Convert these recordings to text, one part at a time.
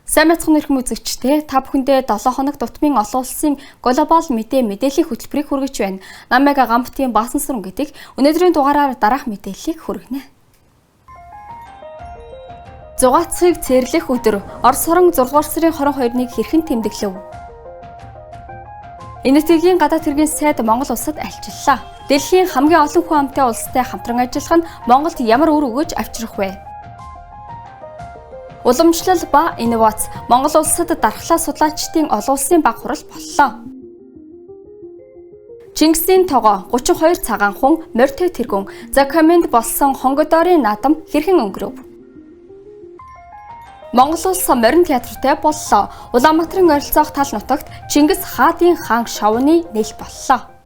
Сайн мэцхан эрхэм үзэгчдээ та бүхэндээ 7 хоног тутмын олон улсын глобал мэдээллийн хөтөлбөрийг хүргэж байна. Намайг Гамбтын Баасан Сүрэн гэдэг өнөөдрийн дугаараар дараах мэдээллийг хүргэнэ. Зугаацхыг цэрлэх өдөр Орос хорон 6 дугаар сарын 22-ыг хэрхэн тэмдэглэв? Энэтхэгийн гадаад хэргийн сайд Монгол улсад альчиллаа. Дэлхийн хамгийн олон хүн амтай улстай хамтран ажиллах нь Монголд ямар үр өгөөж авчрах вэ? Уламжлал ба инновац Монгол улсад дархлаа судлаачдын олон улсын баг хурал боллоо. Чингисийн тогоо 32 цагаан хүн морьтой тэргүүн Закаминд болсон хонгодорын наадам хэрхэн өнгөрөв? Монгол улс морин театртай боллоо. Улаанбаатарын ойролцоох тал нутагт Чингис хаадын хаан шавны нэл боллоо.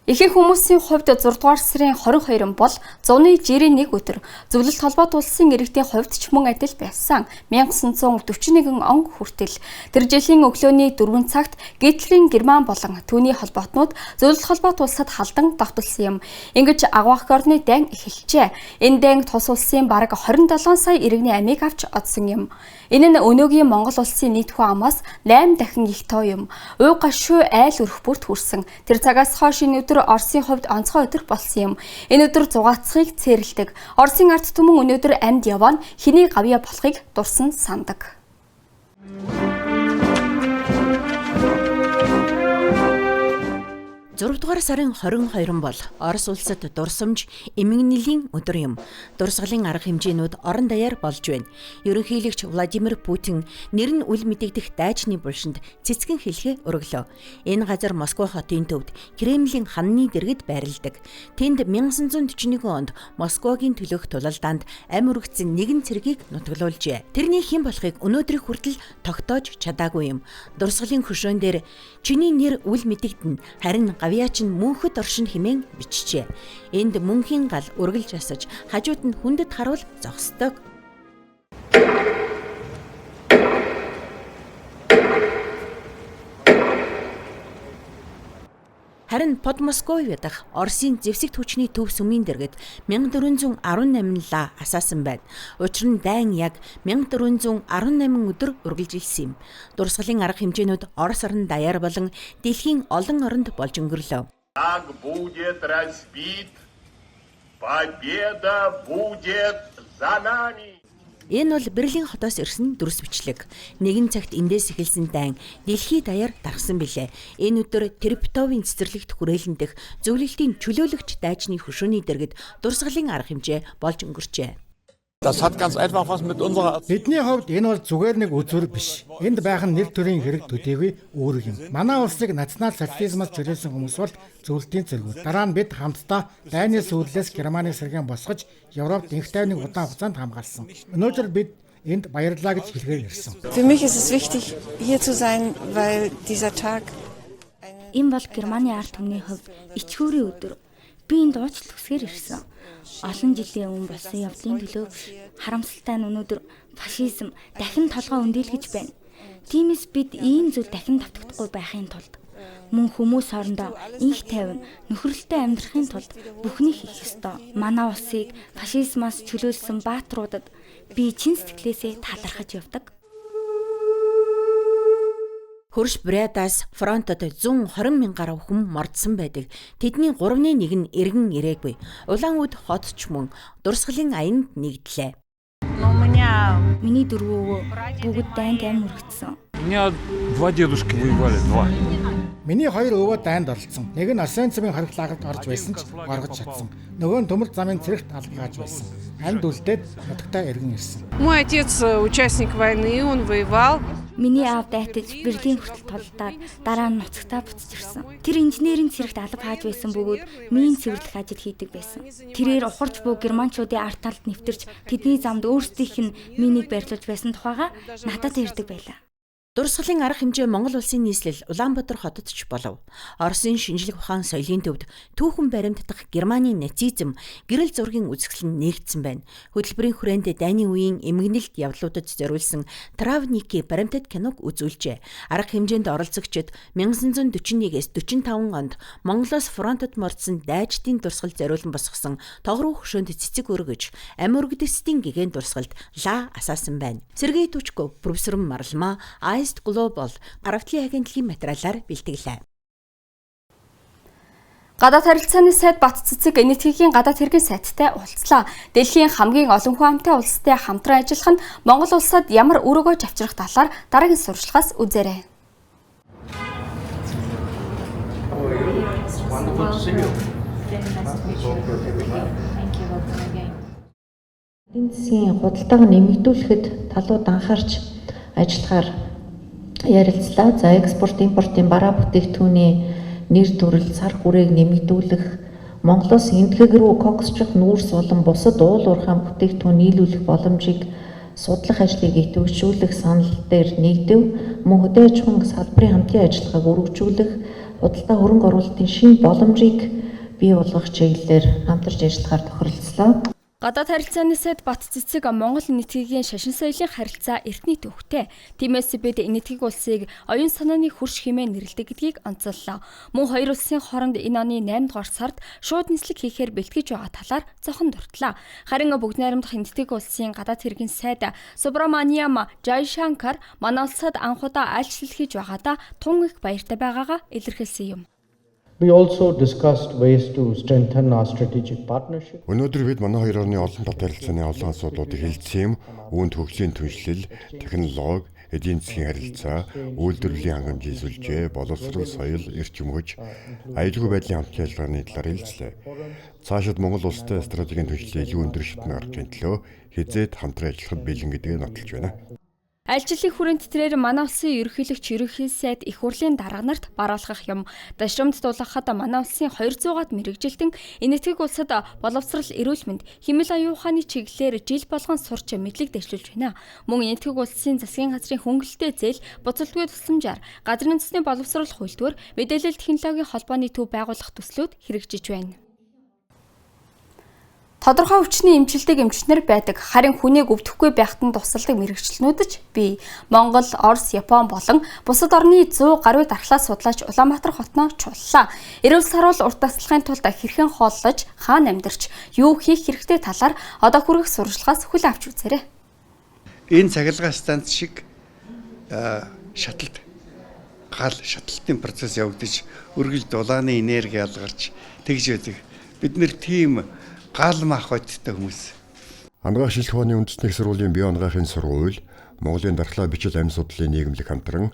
Ихэнх хүмүүсийн хувьд 6 дугаар сарын 22 бол зуны жирийн нэг өдөр. Зөвлөлт холбоот улсын иргэдийн хувьд ч мөн адил байсан. 1941 он хүртэл тэр жилийн өглөөний 4 цагт Гитлерийн Герман болон түүний холбоотнууд зөвлөлт холбоот улсад халдан давталсан юм. Ингэж агвах орны дайн эхэлжээ. Энэ дайн тус улсын бараг 27 сая иргэний амийг авч одсон юм. Энэ нь өнөөгийн Монгол улсын нийт хүн амаас 8 дахин их тоо юм. Уй гашуй айл өрх бүрт хүрсэн. Тэр цагаас хойш энэ өдөр Оросын хувьд онцгой өдөр болсон юм. Энэ өдөр зугаацхыг цэрлдэг. Оросын ард түмэн өнөөдөр амьд яваа нь хэний гавьяа болохыг дурсан сандаг. 6 дугаар сарын 22 бол Орос улсад дурсамж эмгэнэлийн өдөр юм. Дурсгалын арга хэмжээнүүд орон даяар болж байна. Ерөнхийлөгч Владимир Путин нэр нь үл мэдэгдэх дайчны булшинд цэцгэн хэлхээ өргөлөө. Энэ газар Москва хотын төвд Кремлийн ханны дэргэд байрладаг. Тэнд 1941 онд Москвагийн төлөөх тулалдаанд ам өргөцсөн нэгэн цэргийг нутаглуулжээ. Тэрний хэн болохыг өнөөдрийг хүртэл тогтоож чадаагүй юм. Дурсгалын хөшөөн дээр чиний нэр үл мэдэгдэн харин гавьяач нь мөнхөд оршин хэмээн бичжээ. Энд мөнхийн гал үргэлж асаж, хажууд нь хүндэт харуул зогсдог. Харин Подмосковье дахь Оросын зэвсэгт хүчний төв сүмийн дэргэд 1418 ла асаасан байна. Учир нь дайн яг 1418 өдөр үргэлжилсэн юм. Дурсгалын арга хэмжээнүүд Орос орн даяар болон дэлхийн олон оронд болж өнгөрлөө. Так будет разбит, победа будет за нами. Энэ бол Берлин хотоос ирсэн дүрс бичлэг. Нэгэн цагт эндээс эхэлсэн дайн дэлхий даяар дарахсан билээ. Энэ өдөр Трептовын цэцэрлэгт хүрээлэн дэх зөвлөлтийн чөлөөлөгч дайчны хөшөөний дэргэд дурсгалын арга хэмжээ болж өнгөрчээ. Бидний хувьд энэ бол зүгээр нэг үзүүр биш. Энд байх нь нэр төрийн хэрэг төдийгүй үүрэг юм. Манай улсыг национал социализмаас чөлөөлсөн хүмүүс бол зөвлөлтийн цэргүүд. Дараа нь бид хамтдаа дайны сүүлээс Германы сэргээн босгож Европт инх тайвныг удаан хугацаанд хамгаалсан. Өнөөдөр бид энд баярлалаа гэж хэлгээр ирсэн. Für mich ist es wichtig, hier zu sein, weil dieser Tag Энэ бол Германы ард түмний хувьд ичхүүрийн өдөр. Би энд уучлал хүсгээр ирсэн. Олон жилийн өмнө болсон явдлын төлөө харамсалтай нь өнөөдөр фашизм дахин толгой өндийлгэж байна. Тиймээс бид ийм зүйл дахин давтагдахгүй байхын тулд мөн хүмүүс хоорондоо инх тайван нөхөрлөлтэй амьдрахын тулд бүхнийг хийх ёстой. Манай улсыг фашизмаас чөлөөлсөн баатруудад би чин сэтгэлээсээ талархаж явдаг. Хөрш Брэдаас фронтод 120 мянгаар хүн мордсон байдаг. Тэдний 3-ны 1 нь эргэн ирээгүй. Улаан үд хот ч мөн дурсгалын аянд нэгдлээ. Миний дөрвөө бүгд дайнд амь өргөцсөн. У меня 2 дедушки воевали, 2. Миний 2 өвөө дайнд оролцсон. Нэг нь Арсенцевийн хоригт лагерт орж байсан ч оргож чадсан. Нөгөө нь Төмөр замын цэрэгт алгааж байсан. Анд үлдээд нутагтаа эргэн ирсэн. Мой отец участник войны, он воевал. Миний аав дайтаж Берлин хүртэл толдаад дараа нь нуцагтаа буцаж ирсэн. Тэр инженерийн цэрэгт алба хааж байсан бөгөөд мин цэвэрлэх ажил хийдэг байсан. Тэрээр ухарч буй германчуудын ард талд нэвтэрч тэдний замд өөрсдийнх нь минийг барьлуулж байсан тухайга надад ярьдаг байлаа. Дурсгалын арга хэмжээ Монгол улсын нийслэл Улаанбаатар хотод ч болов. Оросын шинжлэх ухаан соёлын төвд түүхэн баримтдах Германы нацизм гэрэл зургийн үзэсгэлэн нээгдсэн байна. Хөтөлбөрийн хүрээнд дайны үеийн эмгэнэлт явдлуудад зориулсан Травники баримтат киног үзүүлжээ. Арга хэмжээнд оролцогчид 1941-с 45 онд Монголоос фронтод мордсон дайчдын дурсгал зориулан босгосон тогруу хөшөөнд цэцэг өргөж, ам өргөдөстийн гэгээн дурсгалд ла асаасан байна. Сергей Тучков, профессор Марлма Iced Global Аравтлын агентлагийн материалаар бэлтгэлээ. Гадаад харилцааны сайд Бат Цэцэг NTG-ийн гадаад хэргийн сайттай уулзлаа. Дэлхийн хамгийн олон хүн амтай улстай хамтран ажиллах нь Монгол улсад ямар үр өгөөж авчрах талаар дараагийн сурвалжлагаас үзээрэй. Эдийн засгийн худалдааг нэмэгдүүлэхэд талууд анхаарч ажиллахаар ярилцлаа. За экспорт импортын бараа бүтээгдэхүүний нэр төрөл цар хүрээг нэмэгдүүлэх, Монголоос эндхэг рүү коксчих нүүрс болон бусад уул уурхай бүтээгдэхүүн нийлүүлэх боломжийг судлах ажлыг идэвхжүүлэх санал дээр нэгдэв. Мөн хөдөө аж ахуйн салбарын хамтын ажиллагааг өргөжүүлэх, худалдаа хөрөнгө оруулалтын шинэ боломжийг бий болгох чиглэлээр хамтарч ажиллахаар тохиролцлоо. Гадаад харилцааны сайд Бат Цэцэг Монгол NTG-ийн шашин соёлын харилцаа эртний төвхтэй. Тиймээс бид NTG улсыг оюун санааны хөрш хэмээн нэрлэдэг гэдгийг онцоллоо. Мөн хоёр улсын хооронд энэ оны 8 дугаар сард шууд нислэг хийхээр бэлтгэж байгаа талаар зохон дурдлаа. Харин бүгд найрамдах NTG улсын гадаад хэргийн сайд Субраманиам Жайшанкар манай улсад анхудаа айлчлал хийж байгаадаа тун их баяртай байгаагаа илэрхийлсэн юм. We also discussed ways to strengthen our strategic partnership. Өнөөдөр бид манай хоёр орны олон талтай харилцааны олон асуудлуудыг хэлцсэн юм. Үүнд хөгжлийн түншлэл, технологи, эдийн засгийн харилцаа, үйлдвэрлэлийн хангамж эзүүлжээ, боловсрол, соёл, эрчим хүч, аюулгүй байдлын хамтын ажиллагааны талаар хэлцлээ. Цаашид Монгол улстай стратегийн түншлэлийг илүү өндөр шатнд гаргахын төлөө хязээд хамтран ажиллахад бэлэн гэдгийг нотолж байна. Айлчлалын хүрээнд тэрээр манай улсын ерөнхийлөгч ерөнхий сайд их хурлын дарга нарт бараалгах юм. Дашрамд дулаахад манай улсын 200-аад мэрэгжилтэн NTG улсад боловсрал, эрүүл мэнд, хэмэл аюун ухааны чиглэлээр жил болгон сурч мэдлэг дэвшүүлж байна. Мөн NTG улсын засгийн газрын хөнгөлөлтөө зээл, буцалтгүй тусламжаар газрын үндэсний боловсрол хуульдвар, мэдээлэл технологийн холбооны төв байгуулах төслүүд хэрэгжиж байна. Тодорхой хүчний эмчилдэг эмчнэр байдаг. Харин хүнийг өвдөхгүй байхад нь тусалдаг мэрэгчлэнүүд ч бий. Монгол, Орос, Япон болон бусад орны 100 гаруй дархлаа судлаач Улаанбаатар хотноо чууллаа. Эрүүл саруул урт таслахын тулд хэрхэн хооллож, хаана амьдарч, юу хийх хэрэгтэй талаар одоо хүрэх сурвалжлагаас хүл авч үзээрэй. Энэ цахилгаан станц шиг шаталт гал шаталтын процесс явагдаж өргөл дулааны энерги алгарч тэгж байдаг. Бид нэр тийм гал мах бодтой хүмүүс. Ангаах шинжлэх ухааны үндэсний сургуулийн бие ангаахын сургууль, Монголын дархлаа бичил амь судлалын нийгэмлэг хамтран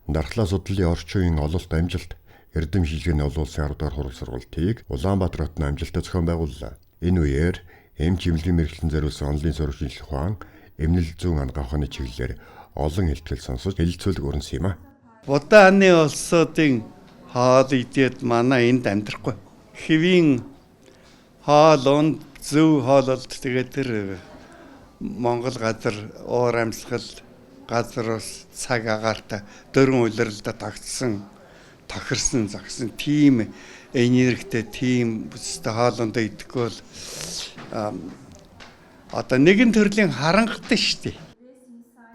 дархлаа судлалын орчин үеийн ололт амжилт эрдэм шилжээний олон улсын 10 дахь хурал сургалтыг Улаанбаатар хотын амжилттай зохион байгууллаа. Энэ үеэр эмч эмнэлгийн мэргэжилтэн зориулсан онлын сурвалж шинжлэх ухаан, эмнэлэл зүүн ангаах ухааны чиглэлээр олон хэлтгэл сонсож хэлэлцүүлэг өрнөсөн юм а. Удааны улсуудын хоол идээд манай энд амьдрахгүй. Хэвийн хоол зөв хоололт тэгээд тэр Монгол газар уур амьсгал газар ус цаг агаартай дөрвөн улирлалд тогтсон тохирсон зогсон тийм энергитэй тийм бүстэй хоолондоо идэхгүй бол одоо нэгэн төрлийн харангахтай шүү дээ.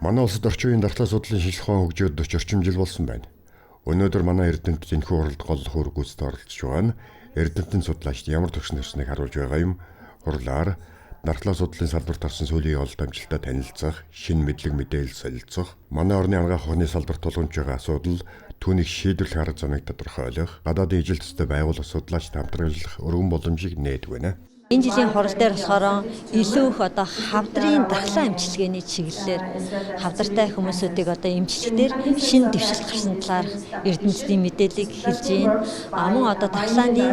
Манай улсад орчин үеийн дархлаа судлалын шинжлэх ухаан хөгжөөд 40 орчим жил болсон байна. Өнөөдөр манай эрдэмтэд энэхүү уралд гол хөргөөцөд оролцож байгаа нь эрдэмтэн судлаачид ямар төгснө төрсныг харуулж байгаа юм. Хурлаар дархлаа судлалын салбарт орсон сүүлийн олд амжилтаа танилцах, шинэ мэдлэг мэдээлэл солилцох, манай орны ангаах ухааны салбарт тулгамж байгаа асуудал түүнийг шийдвэрлэх арга замыг тодорхойлох, гадаадын ижил төстэй байгууллага судлаачид хамтран ажиллах өргөн боломжийг нээдэг байна. Энэ жилийн хурал дээр болохоор илүү их одоо хавдрын дархлаа эмчилгээний чиглэлээр хавдартай хүмүүсүүдийг одоо эмчлэхээр шинэ дэвшил гарсан талаар эрдэмтдийн мэдээллийг хэлж байна. Мөн одоо дархлааны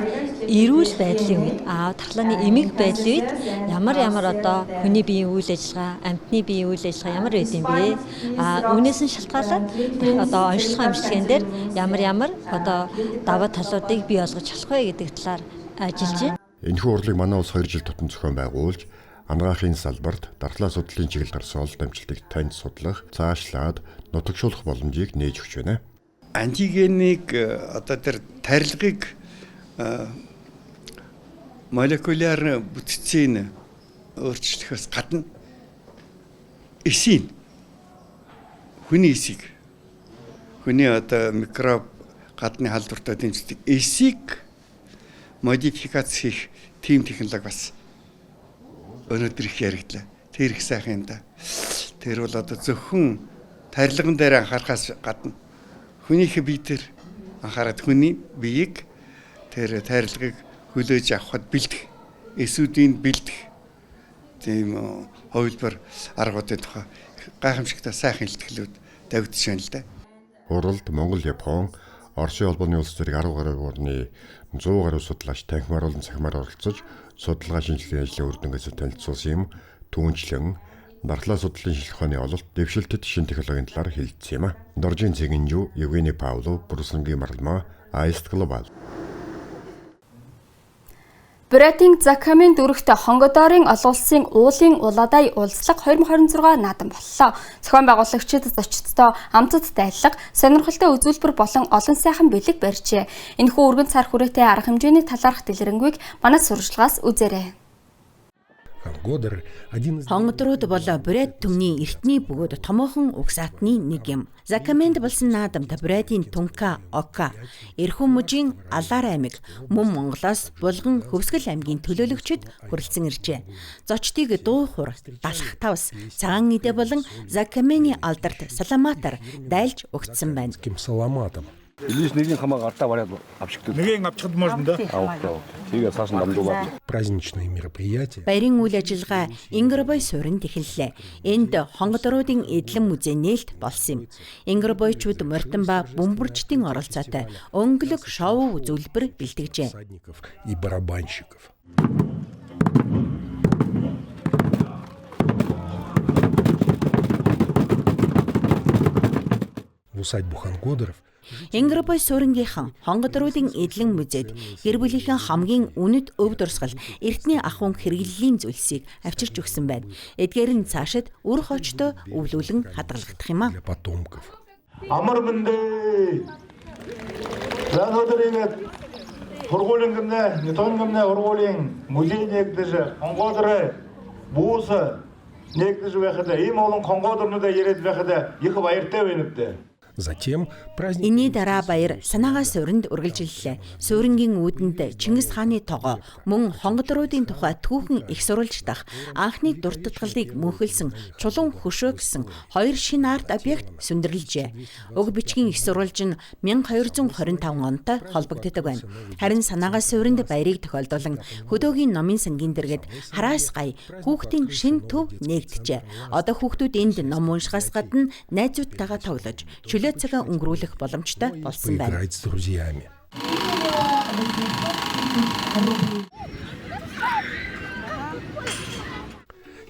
эрүүл байдлын үед дархлааны эмэг байдлын үед ямар одоо хүний биеийн үйл ажиллагаа, амьтны биеийн үйл ажиллагаа ямар байд юм бэ? Үүнээс нь шалтгаалаад одоо онцлогоо эмчилгээнд дээр ямар одоо даваа талуудыг бий болгож болох вэ гэдэг талаар ажиллаж байна. Энэхүү урлыг манай улс 2 жил тутам зохион байгуулж, Анагаахын салбарт дархлаа судлалын чиглэл гарсан олд амжилтыг танд судлах, цаашлаад нутагшуулах боломжийг нээж өгч байна. Антигенийг одоо тэр тарилгыг молекуляр бүтцийн өөрчлөхөөс гадна эсийн хүний эсийг хүний одоо микроб гадны халдвартай дэмждэг эсийг модификац хийх тийм технологи бас өнөөдөр их яригдлаа. Тэр их сайхан юм да. Тэр бол одоо зөвхөн тарилган дээр анхаарахаас гадна хүнийхээ бие дээр анхаарад хүний биеийг тэр тарилгыг хүлээж авахд бэлдэх, эсүүдийн бэлдэх тийм хувилбар аргуудын тухай гайхамшигтай сайхан илтгэлүүд тавигдж байна л да. Уралд Монгол, Япон, Оросын холбооны улс зэрэг 10 гаруй орны 100 гаруй судлаач танхимаар болон цахимаар оролцож судалгаа шинжилгээ ажлын үр дүнгээс танилцуулсан юм. Түүнчлэн дархлаа судлалын шилхооны ололт дэвшилтэд шинэ технологийн талаар хэлэлцсэн юм а. Доржийн цэгэнжүү Евгений Павлов, Брюсселийн Марлма, Аист Глобал. Брэдинг Закамын дүүрэгт хонгодорын олон улсын уулын улаадаа уулзлага 2026 наадам боллоо. Зохион байгуулагчид зочдтой амтд дайллага, сонирхолтой үзүүлбэр болон олон сайхан бэлэг барьжээ. Энэхүү өргөн цар хүрээтэй арга хэмжээний талаарх дэлгэрэнгүй манай сурвалжлагаас үзээрэй. Хонгодрууд бол Брэд түмний эртний бөгөөд томоохон угсаатны нэг юм. Закамэнд болсон наадамд Брэдийн Тунка, Ока, Эрхэм мужийн Алаар аймаг, мөн Монголоос булган Хөвсгөл аймгийн төлөөлөгчид хүрэлцэн иржээ. Зочдыг дуу хур, далах тавс, цагаан идэ болон Закамэний алдарт саламатар дайлж өгцсөн байна. Илиш нэгэн хамаа гартаа бариад авчигдав. Нэгийг авчихд можно да? Тэгээ цааш нь дамжуулаад. Праздничные мероприятия. Баярын үйл ажиллагаа Ингербой суурьнд эхэллээ. Энд хонгодоруудын эдлэн музей нээлт болсон юм. Ингербойчууд морьтон ба бөмбөрчдийн оролцоотой өнгөлөг шоу үзүүлбэр бэлтгэжээ. И барабанщиков. В усадьбу Хонгодоров Ингербой суурьнгийнхан хонгодоруудын эдлэн музейд гэр бүлийнхэн хамгийн үнэт өв дурсгал эртний ахуйн хэрэглэлийн зүйлсийг авчирч өгсөн байна. Эдгээр нь цаашид үр хоочтой өвлүүлэн хадгалагдах юм а. Амар мэндэ. Хонгодорын хургуулын гэмнэ, нэтон гэмнэ хургуулын музей нэгдэж хонгодорой буус нэгдэж байхад ийм олон хонгодорнуудаа яриад байхад их баяртай байна гэдэг. Затем праздник. Энэний дараа баяр санаагаа суурьнд үргэлжиллээ. Суурингийн үүдэнд Чингис хааны тогоо мөн хонгодоруудын тухай түүхэн их сурвалж дах анхны дуртатгалыг мөнхөлсөн чулуун хөшөө гэсэн хоёр шинэ арт объект сүндэрлэжээ. Уг бичгийн их сурвалж нь 1225 онтой холбогддог байна. Харин санаагаа суурьнд баярыг тохиолдуулан хөдөөгийн номын сангийн дэргэд хараас гай хүүхдийн шин төв нээгдэжээ. Одоо хүүхдүүд энд ном уншихаас гадна найзуудтайгаа тоглож цагаа өнгөрүүлэх боломжтой болсон байна.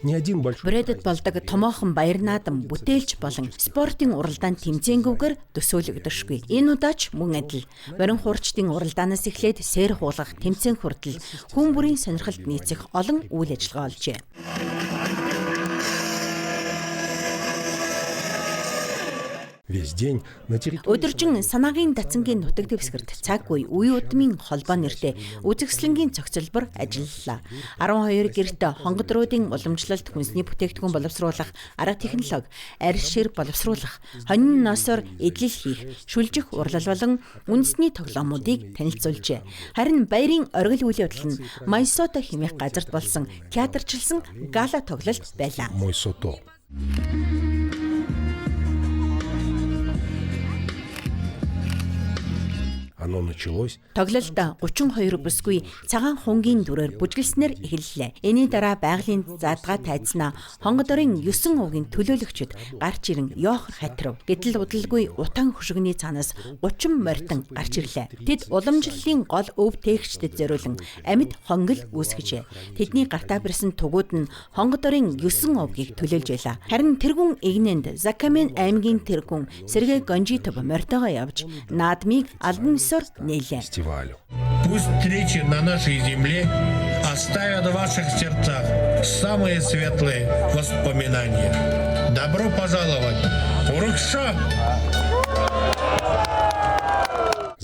Брэдэд болдог томоохон баяр наадам бүтээлч болон спортын уралдаанд тэмцээнгүүгээр төсөөлөгдөшгүй. Энэ удаач мөн адил барин хуурчдын уралдаанаас эхлээд сээр хуулгах тэмцээн хүртэл хүн бүрийн сонирхолд нийцэх олон үйл ажиллагаа олжээ. Өдөржин санаагийн дацангийн нутаг дэвсгэрт цаг үе үе удмын холбоо нэртэй үзэсгэлэнгийн цогцлбор ажиллалаа. 12 гэрт хонгодруудын уламжлалт хүнсний бүтээгдэхүүн боловсруулах арга технологи, арьс шир боловсруулах, хонин ноосоор эдлэл хийх, шүлжих урлал болон үндэсний тоглоомуудыг танилцуулжээ. Харин баярын оргил үйл явдал нь Майсото хэмээх газарт болсон театрчилсан гала тоглолт байлаа. Тоглолт 32 бүсгүй цагаан хунгийн дүрээр бүжгэлснээр эхэллээ. Энийн дараа байгалийн заадгаа тайзнаа хонгодорын 9 уугийн төлөөлөгчд гарч ирэн Йохор хатрав. Гэтэл удалгүй утаан хөшгөний цаанаас 30 морьтон гарч ирлээ. Тэд уламжлалын гол өв тээгчдэд зориулан амьд хонгил үүсгэжээ. Тэдний гартаа бэрсэн тугууд нь хонгодорын 9 уугийг төлөөлж байлаа. Харин тэргүүн игнэнд Закамэн аймгийн тэргүүн Сергей Гонжитов морьтойгоо явж наадмыг албан Пусть встречи на нашей земле оставят в ваших сердцах самые светлые воспоминания. Добро пожаловать! Урагша!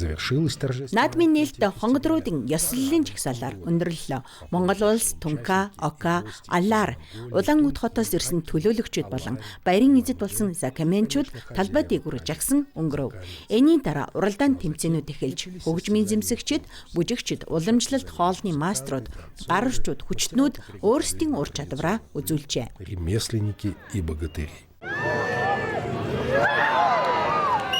Завершилось торжество. Наадмын нээлт хонгодруудын ёслолын жагсаалаар өндөрлөлөө. Монгол улс, Тунка, Ока, Алаар, Улаанүд хотоос ирсэн төлөөлөгчид болон баярын эзэд болсон закаменчууд талбай дээгүүр жагсан өнгөрөв. Энийн дараа уралдаан тэмцээнүүд эхэлж, хөгжмийн зэмсэгчид, бүжигчид, уламжлалт хоолны маструуд, гарвчууд, хүчтнүүд өөрсдийн ур чадвараа үзүүлжээ. Ремесленники и богатыри.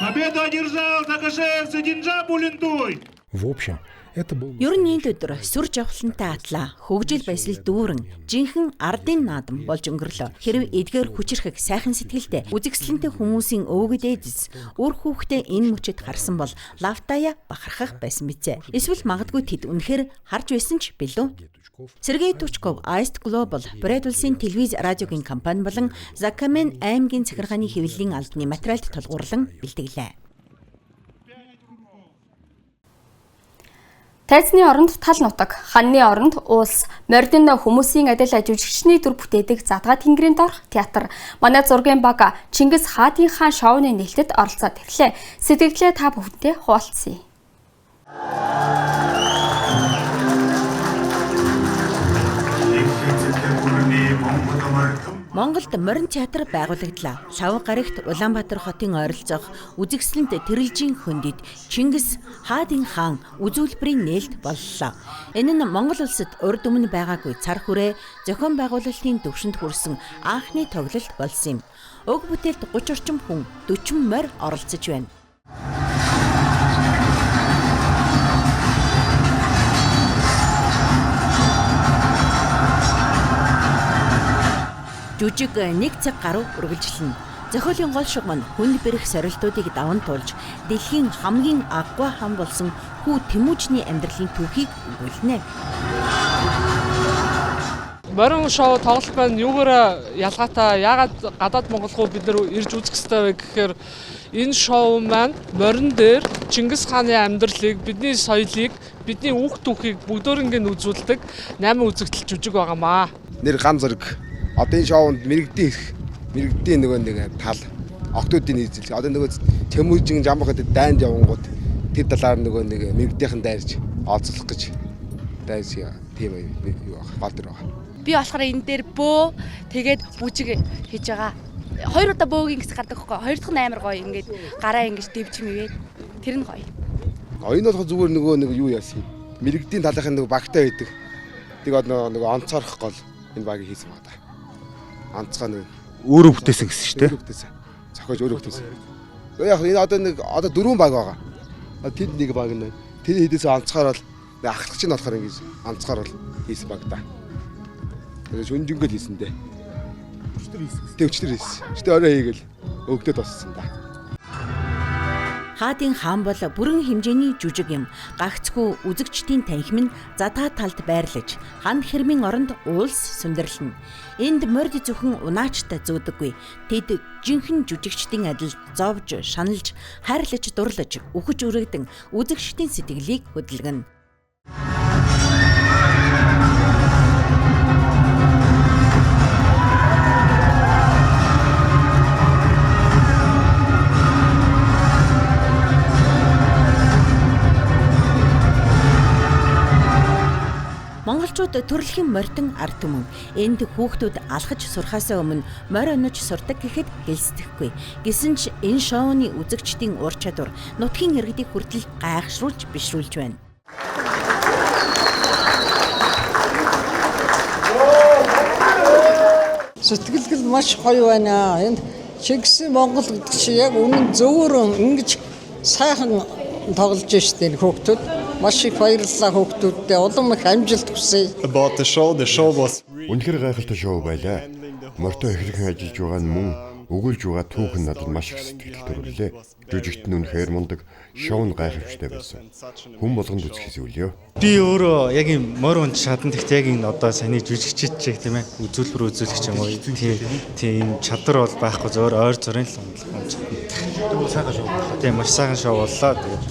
Победу одержал Закашевцы, Динджа Булиндуй! В общем, это был... Ер нь энэ өдөр сүр жавхлантай атлаа, хөгжил баясгал дүүрэн, жинхэнэ ардын наадам болж өнгөрлөө. Хэрв эдгээр хүчрэхэг сайхан сэтгэлтэй, үзэгсэлэнтэй хүмүүсийн өвгөд эдис, үр хүүхдээ энэ мөчөд харсан бол лавтая бахархах байсан бизээ. Эсвэл магадгүй тэд үнэхээр харж байсан ч билүү. Сергей Тучков, Аист Глобал, Бред улсын телевиз радиогийн компани болон Закамен аймгийн захиргааны хэвлэлийн албаны материалд тулгуурлан бэлтгэлээ. Тайзны оронд тал нутаг, ханны оронд улс, мордын хүмүүсийн адил жүжигчний дүр бүтээдэг Задгаа тэнгэрийн доорх театр. Манай зургийн баг Чингис Хаадын хаан шоуны нээлтэд оролцоод ирлээ. Сэтгэлдээ та бүхэндээ хуваалцъя. Монголд морин театр байгуулагдлаа. Лав гарагт Улаанбаатар хотын ойролцоох үзэгсэлэнт тэрэлжийн хөндөд Чингис Хаадын хаан үзүүлбэрийн нээлт боллоо. Энэ нь Монгол улсад урд өмнө байгаагүй цар хүрээ зохион байгуулалтын төвшөнд хүрсэн анхны тоглолт болсон юм. Уг бүтээлд 30 орчим хүн 40 морь оролцож байна. Жүжиг 1 цаг гаруй үргэлжилнэ. Зохиолын гол шугам нь хүнд бэрх сорилтуудыг даван туулж дэлхийн хамгийн агуу хаан болсон хүү Тэмүүжний амьдралын түүхийг өгүүлнэ. Морин шоу тоглох маань юугаар ялгаатай? Яагаад гадаад Монгол руу бид нэр ирж үзэх ёстой вэ гэхээр энэ шоу маань морин дээр Чингис хааны амьдралыг, бидний соёлыг, бидний үг түүхийг бүгдөөринг нь үзүүлдэг 8 үзэгдэл жүжиг байгаамаа. Нэр ган зэрэг одоо энэ шоунд мэрэгдийн нөгөө нэг тал октоодын нийцэл одоо нөгөө Тэмүүжин жамхад дайнд явангууд тэр талаар нөгөө нэг мэрэгдийнхэн дайрж олзлох гэж дайс тийм юу гал дээр байгаа. Би болохоор энэ дээр бөө тэгээд бүжиг хийж байгаа. 2 удаа бөөгийн гэсэн гардаг хөөхгүй. 2 дахь нь амар гоё ингээд гараа ингэж дэвж мөвээд тэр нь гоё. Энэ бол зүгээр нөгөө нэг юу яасан. Мэрэгдийн талынхын нөгөө багтаа байдаг. Тэгээд нөгөө онцорох гол энэ багийг хийсэн байна. Анцгаа нэг өөрөө бүтээсэн гэсэн шүү дээ. Зохиож өөрөө бүтээсэн. Яг энэ одоо 4 баг байгаа. Тэнд нэг баг нь тэр хэдээс анцгаар бол ахлагч нь болохоор ингэж анцгаар бол хийсэн баг да. Тэгээд шүнжингэл хийсэн дээ. Өчтөр хийсэн. Өчтөр орой хийгээл өгдөөд боссон да. Хаадын хаан бол бүрэн хэмжээний жүжиг юм. Гагцгүй үзэгчдийн танхим нь Задгаа талд байрлаж, хан хэрмийн оронд уулс сүндэрлэнэ. Энд морд зөвхөн унаачтай зүүдэггүй. Тэд жинхэнэ жүжигчдийн адил зовж, шаналж, хайрлаж, дурлаж, үхэж үрэгдэн үзэгчдийн сэтгэлийг хөдөлгөнө. Монголчууд төрөлхийн морьтон ард түмэн. Энд хүүхдүүд алхаж сурахаас өмнө морь онож сурдаг гэхэд гэлсдэхгүй. Гэсэн ч энэ шоуны үзэгчдийн ур чадвар нутгийн иргэдийг хүртэл гайхшруулж бишрүүлж байна. Сэтгэлгэл маш гоё байна. Энд Чингис Монгол гэдэг чинь яг үнэн зөвөрөн ингэж сайхан тоглож штеп хүүхдүүд. Маш их баярлалаа хүүхдүүдтэй. Улам их амжилт хүсье. Үнэхээр гайхалтай шоу байлаа. Морьтой эхлэхэн ажиллаж байгаа нь мөн өгүүлж байгаа түүх нь надад маш их сэтгэл төрүүлээ. Жүжигт нь үнэхээр мундаг, шоу нь гайхамшигтай байсан. Хүн болгонд үзэхээс үлээ. Би өөрөө яг юм морь унж шатан тэгт яг энэ одоо саний жүжигчид чиг тийм ээ үзүүлбэр үзүүлэх юм уу тийм чадвар бол байхгүй зөөр ойр зүрийн л унж сайхан шоу. Тийм маш сайхан шоу боллоо. Тэгээд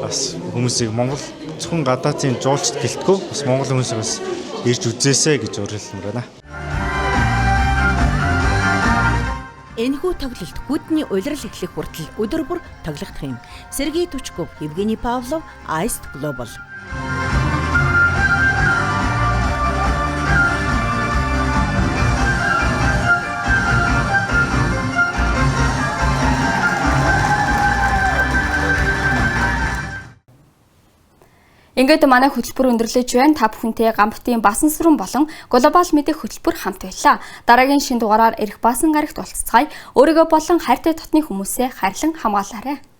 бас хүмүүсийг Монгол зөвхөн гадаадын жуулчд гэлтгөө бас Монгол хүмүүсийг бас ирж үзээсэй гэж уриалсан байна. Энэхүү тоглолт хүдний улирал эхлэх хүртэл өдөр бүр тоглогдох юм. Сергей Тучков, Евгений Павлов, Ice Global. Ингээд манай хөтөлбөр өндөрлөж байна. Та бүхэнтэй Гамбатын Басан сүрэн болон глобал мэдээ хөтөлбөр хамт байлаа. Дараагийн шинэ дугаараар ирэх баасан гарагт уулзцгаая. Өөрийгөө болон хайртай дотны хүмүүсээ хайрлан хамгаалаарай.